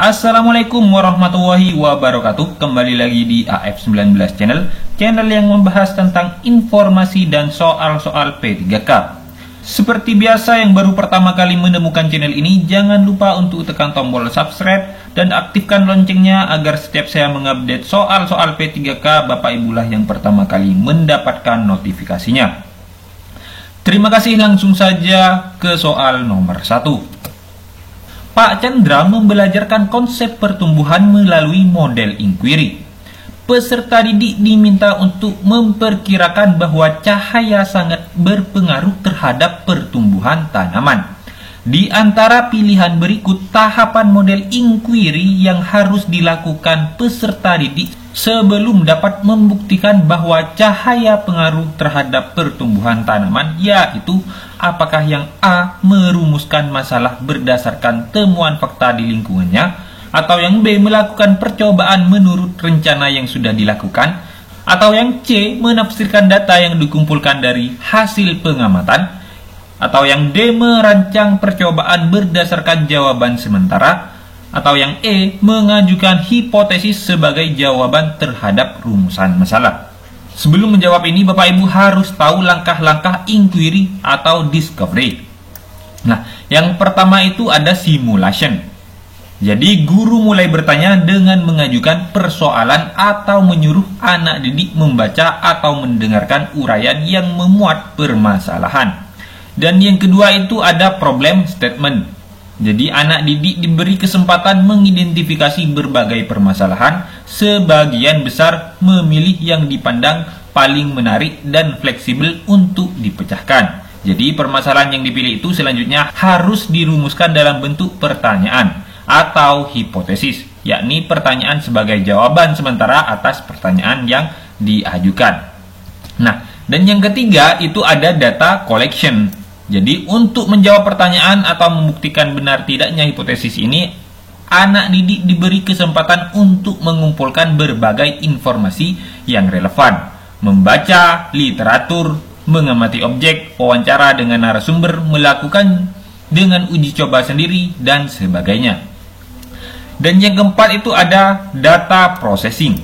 Assalamualaikum warahmatullahi wabarakatuh. Kembali lagi di AF19 channel yang membahas tentang informasi dan soal-soal P3K. Seperti biasa, yang baru pertama kali menemukan channel ini, jangan lupa untuk tekan tombol subscribe dan aktifkan loncengnya agar setiap saya mengupdate soal-soal P3K, Bapak Ibulah yang pertama kali mendapatkan notifikasinya. Terima kasih, langsung saja ke soal nomor 1. Pak Chandra membelajarkan konsep pertumbuhan melalui model inquiry. Peserta didik diminta untuk memperkirakan bahwa cahaya sangat berpengaruh terhadap pertumbuhan tanaman. Di antara pilihan berikut, tahapan model inquiry yang harus dilakukan peserta didik sebelum dapat membuktikan bahwa cahaya pengaruh terhadap pertumbuhan tanaman, yaitu apakah yang A, merumuskan masalah berdasarkan temuan fakta di lingkungannya, atau yang B, melakukan percobaan menurut rencana yang sudah dilakukan, atau yang C, menafsirkan data yang dikumpulkan dari hasil pengamatan, atau yang D, merancang percobaan berdasarkan jawaban sementara, atau yang E, mengajukan hipotesis sebagai jawaban terhadap rumusan masalah. Sebelum menjawab ini, Bapak Ibu harus tahu langkah-langkah inquiry atau discovery. Nah, yang pertama itu ada simulation. Jadi, guru mulai bertanya dengan mengajukan persoalan atau menyuruh anak didik membaca atau mendengarkan uraian yang memuat permasalahan. Dan yang kedua itu ada problem statement. Jadi, anak didik diberi kesempatan mengidentifikasi berbagai permasalahan, sebagian besar memilih yang dipandang paling menarik dan fleksibel untuk dipecahkan. Jadi, permasalahan yang dipilih itu selanjutnya harus dirumuskan dalam bentuk pertanyaan atau hipotesis, yakni pertanyaan sebagai jawaban sementara atas pertanyaan yang diajukan. Nah, dan yang ketiga itu ada data collection. Jadi, untuk menjawab pertanyaan atau membuktikan benar tidaknya hipotesis ini, anak didik diberi kesempatan untuk mengumpulkan berbagai informasi yang relevan, membaca literatur, mengamati objek, wawancara dengan narasumber, melakukan dengan uji coba sendiri, dan sebagainya. Dan yang keempat itu ada data processing.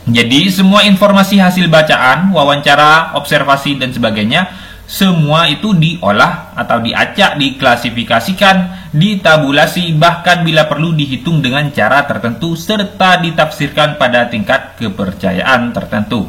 Jadi, semua informasi hasil bacaan, wawancara, observasi, dan sebagainya, semua itu diolah atau diacak, diklasifikasikan, ditabulasi, bahkan bila perlu dihitung dengan cara tertentu, serta ditafsirkan pada tingkat kepercayaan tertentu.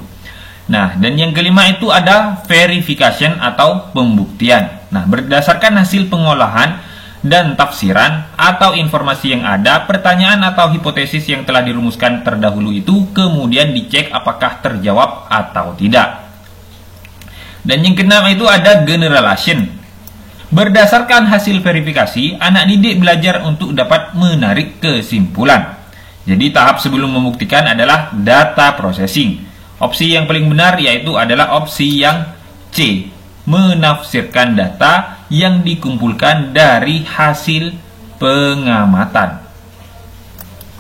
Nah, dan yang kelima itu ada verification atau pembuktian. Nah, berdasarkan hasil pengolahan dan tafsiran atau informasi yang ada, pertanyaan atau hipotesis yang telah dirumuskan terdahulu itu kemudian dicek apakah terjawab atau tidak. Dan yang keenam itu ada generalization. Berdasarkan hasil verifikasi, anak didik belajar untuk dapat menarik kesimpulan. Jadi, tahap sebelum membuktikan adalah data processing. Opsi yang paling benar yaitu adalah opsi yang C, menafsirkan data yang dikumpulkan dari hasil pengamatan.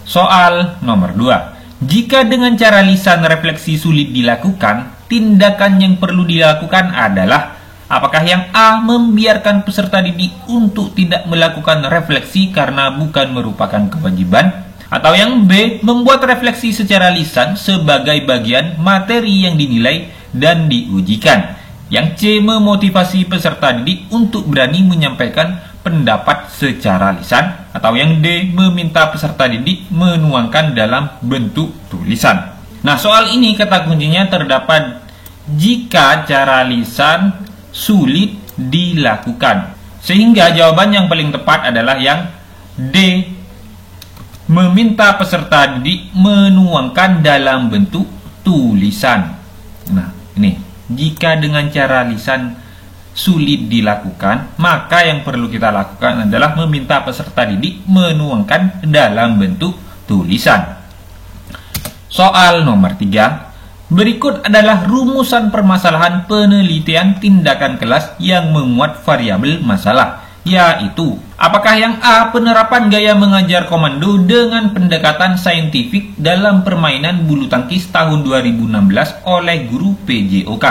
Soal nomor 2. Jika dengan cara lisan refleksi sulit dilakukan, tindakan yang perlu dilakukan adalah apakah yang A, membiarkan peserta didik untuk tidak melakukan refleksi karena bukan merupakan kewajiban, atau yang B, membuat refleksi secara lisan sebagai bagian materi yang dinilai dan diujikan. Yang C, memotivasi peserta didik untuk berani menyampaikan pendapat secara lisan, atau yang D, meminta peserta didik menuangkan dalam bentuk tulisan. Nah, soal ini kata kuncinya terdapat jika cara lisan sulit dilakukan. Sehingga jawaban yang paling tepat adalah yang D, meminta peserta didik menuangkan dalam bentuk tulisan. Nah, ini jika dengan cara lisan sulit dilakukan, maka yang perlu kita lakukan adalah meminta peserta didik menuangkan dalam bentuk tulisan. Soal nomor 3. Berikut adalah rumusan permasalahan penelitian tindakan kelas yang memuat variabel masalah, yaitu apakah yang A, penerapan gaya mengajar komando dengan pendekatan saintifik dalam permainan bulu tangkis tahun 2016 oleh guru PJOK,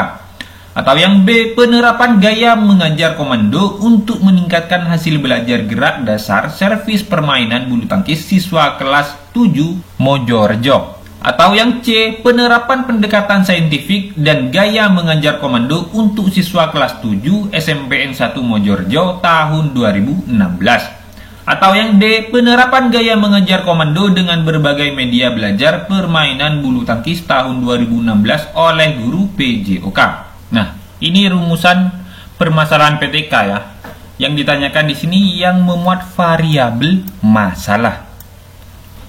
Atau yang B, penerapan gaya mengajar komando untuk meningkatkan hasil belajar gerak dasar servis permainan bulu tangkis siswa kelas 7 Mojorejo. Atau yang C, penerapan pendekatan saintifik dan gaya mengajar komando untuk siswa kelas 7 SMPN 1 Mojorejo tahun 2016. Atau yang D, penerapan gaya mengajar komando dengan berbagai media belajar permainan bulu tangkis tahun 2016 oleh guru PJOK. Nah, ini rumusan permasalahan PTK ya. Yang ditanyakan di sini yang memuat variabel masalah.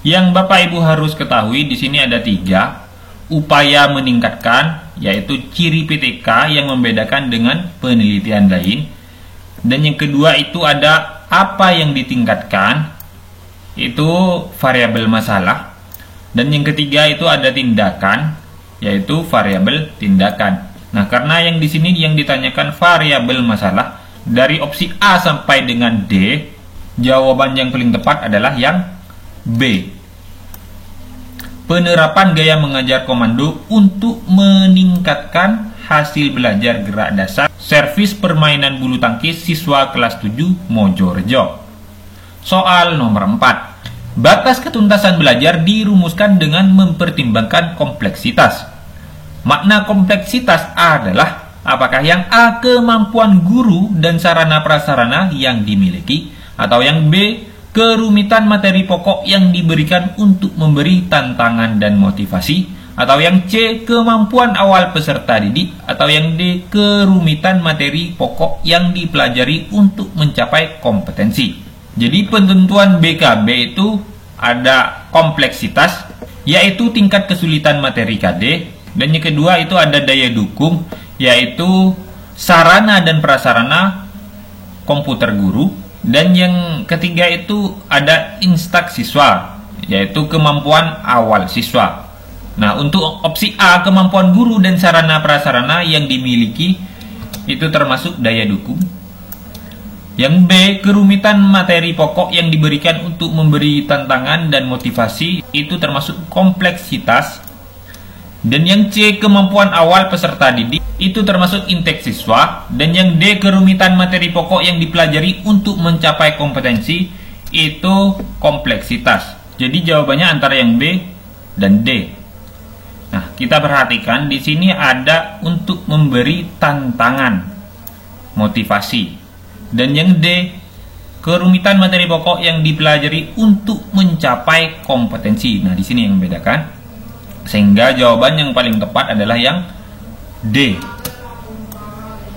Yang Bapak Ibu harus ketahui di sini ada 3 upaya meningkatkan, yaitu ciri PTK yang membedakan dengan penelitian lain. Dan yang kedua itu ada apa yang ditingkatkan, itu variabel masalah. Dan yang ketiga itu ada tindakan, yaitu variabel tindakan. Nah, karena yang di sini yang ditanyakan variabel masalah, dari opsi A sampai dengan D, jawaban yang paling tepat adalah yang B. Penerapan gaya mengajar komando untuk meningkatkan hasil belajar gerak dasar servis permainan bulu tangkis siswa kelas 7 Mojorejo. Soal nomor 4. Batas ketuntasan belajar dirumuskan dengan mempertimbangkan kompleksitas. Makna kompleksitas adalah apakah yang A, kemampuan guru dan sarana prasarana yang dimiliki, atau yang B, kerumitan materi pokok yang diberikan untuk memberi tantangan dan motivasi, atau yang C, kemampuan awal peserta didik, atau yang D, kerumitan materi pokok yang dipelajari untuk mencapai kompetensi. Jadi penentuan BKB itu ada kompleksitas, yaitu tingkat kesulitan materi KD, dan yang kedua itu ada daya dukung, yaitu sarana dan prasarana komputer guru, dan yang ketiga itu ada instak siswa, yaitu kemampuan awal siswa. Nah, untuk opsi A, kemampuan guru dan sarana prasarana yang dimiliki itu termasuk daya dukung. Yang B, kerumitan materi pokok yang diberikan untuk memberi tantangan dan motivasi itu termasuk kompleksitas. Dan yang C, kemampuan awal peserta didik itu termasuk intake siswa. Dan yang D, kerumitan materi pokok yang dipelajari untuk mencapai kompetensi itu kompleksitas. Jadi jawabannya antara yang B dan D. Nah, kita perhatikan di sini ada untuk memberi tantangan, motivasi. Dan yang D, kerumitan materi pokok yang dipelajari untuk mencapai kompetensi. Nah, di sini yang membedakan. Sehingga jawaban yang paling tepat adalah yang D.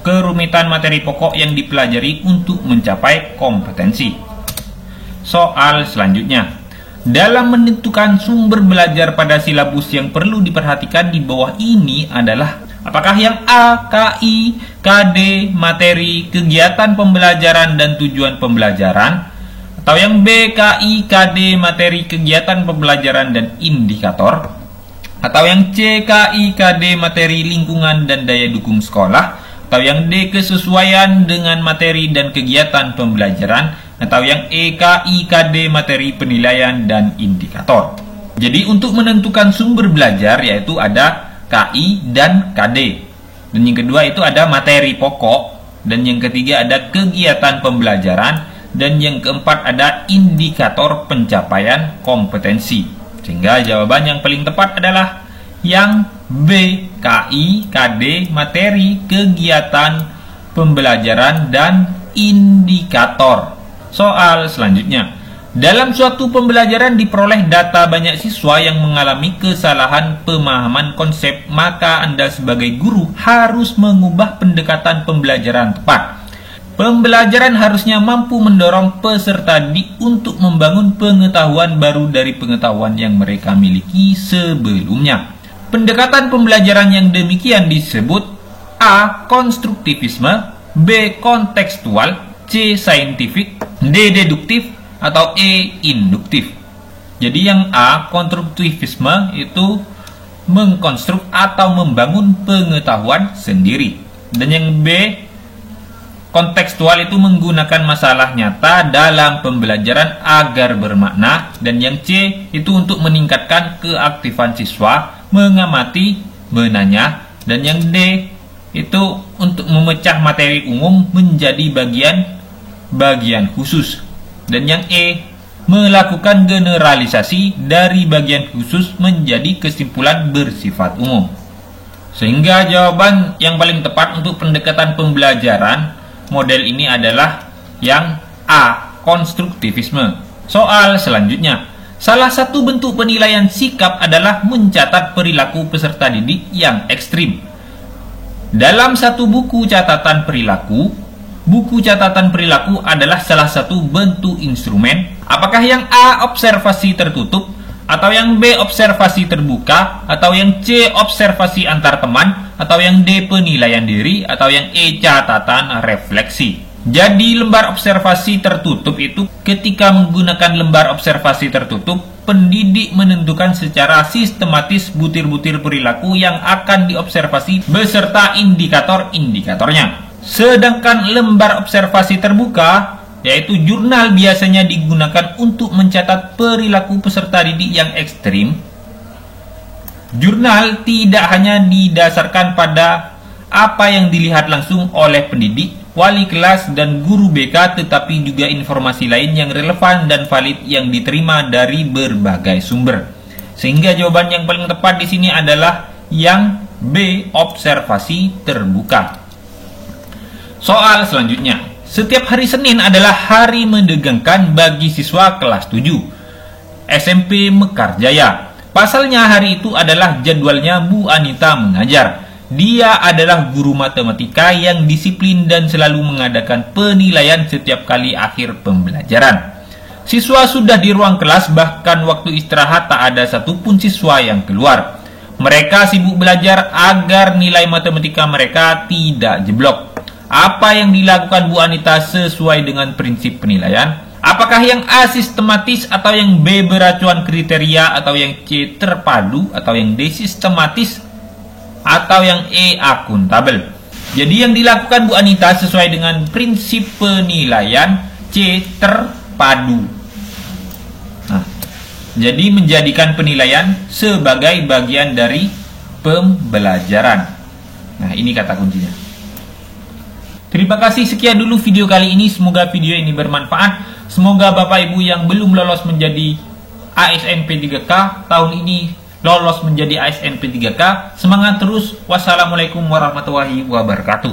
Kerumitan materi pokok yang dipelajari untuk mencapai kompetensi. Soal selanjutnya. Dalam menentukan sumber belajar pada silabus yang perlu diperhatikan di bawah ini adalah apakah yang A, KI, KD, materi, kegiatan pembelajaran dan tujuan pembelajaran, atau yang B, KI, KD, materi, kegiatan pembelajaran dan indikator, atau yang C, KI, KD, materi, lingkungan dan daya dukung sekolah, atau yang D, kesesuaian dengan materi dan kegiatan pembelajaran, atau yang E, KI, KD, materi, penilaian dan indikator. Jadi untuk menentukan sumber belajar yaitu ada KI dan KD. Dan yang kedua itu ada materi pokok, dan yang ketiga ada kegiatan pembelajaran, dan yang keempat ada indikator pencapaian kompetensi. Sehingga jawaban yang paling tepat adalah yang B, KI, KD, materi, kegiatan pembelajaran dan indikator. Soal selanjutnya. Dalam suatu pembelajaran diperoleh data banyak siswa yang mengalami kesalahan pemahaman konsep, maka Anda sebagai guru harus mengubah pendekatan pembelajaran tepat. Pembelajaran harusnya mampu mendorong peserta didik untuk membangun pengetahuan baru dari pengetahuan yang mereka miliki sebelumnya. Pendekatan pembelajaran yang demikian disebut A. Konstruktivisme, B. Kontekstual, C. Saintifik, D. Deduktif, atau E. Induktif. Jadi yang A, konstruktivisme, itu mengkonstruk atau membangun pengetahuan sendiri. Dan yang B, kontekstual, itu menggunakan masalah nyata dalam pembelajaran agar bermakna. Dan yang C, itu untuk meningkatkan keaktifan siswa, mengamati, menanya. Dan yang D, itu untuk memecah materi umum menjadi bagian khusus. Dan yang E, melakukan generalisasi dari bagian khusus menjadi kesimpulan bersifat umum. Sehingga jawaban yang paling tepat untuk pendekatan pembelajaran model ini adalah yang A, konstruktivisme. Soal selanjutnya, salah satu bentuk penilaian sikap adalah mencatat perilaku peserta didik yang ekstrim. Dalam satu buku catatan perilaku adalah salah satu bentuk instrumen. Apakah yang A, observasi tertutup, atau yang B, observasi terbuka, atau yang C, observasi antar teman, atau yang D, penilaian diri, atau yang E, catatan refleksi. Jadi lembar observasi tertutup itu ketika menggunakan lembar observasi tertutup, pendidik menentukan secara sistematis butir-butir perilaku yang akan diobservasi beserta indikator-indikatornya. Sedangkan lembar observasi terbuka, yaitu jurnal, biasanya digunakan untuk mencatat perilaku peserta didik yang ekstrim. Jurnal tidak hanya didasarkan pada apa yang dilihat langsung oleh pendidik, wali kelas, dan guru BK, tetapi juga informasi lain yang relevan dan valid yang diterima dari berbagai sumber. Sehingga jawaban yang paling tepat di sini adalah yang B, observasi terbuka. Soal selanjutnya, setiap hari Senin adalah hari mendegangkan bagi siswa kelas 7 SMP Mekarjaya. Pasalnya hari itu adalah jadwalnya Bu Anita mengajar. Dia adalah guru matematika yang disiplin dan selalu mengadakan penilaian setiap kali akhir pembelajaran. Siswa sudah di ruang kelas, bahkan waktu istirahat tak ada satupun siswa yang keluar. Mereka sibuk belajar agar nilai matematika mereka tidak jeblok. Apa yang dilakukan Bu Anita sesuai dengan prinsip penilaian? Apakah yang A, sistematis, atau yang B, beracuan kriteria, atau yang C, terpadu, atau yang D, sistematis, atau yang E, akuntabel? Jadi yang dilakukan Bu Anita sesuai dengan prinsip penilaian C, terpadu. Nah, jadi menjadikan penilaian sebagai bagian dari pembelajaran. Nah, ini kata kuncinya. Terima kasih, sekian dulu video kali ini. Semoga video ini bermanfaat. Semoga Bapak Ibu yang belum lolos menjadi ASN P3K tahun ini lolos menjadi ASN P3K. Semangat terus. Wassalamualaikum warahmatullahi wabarakatuh.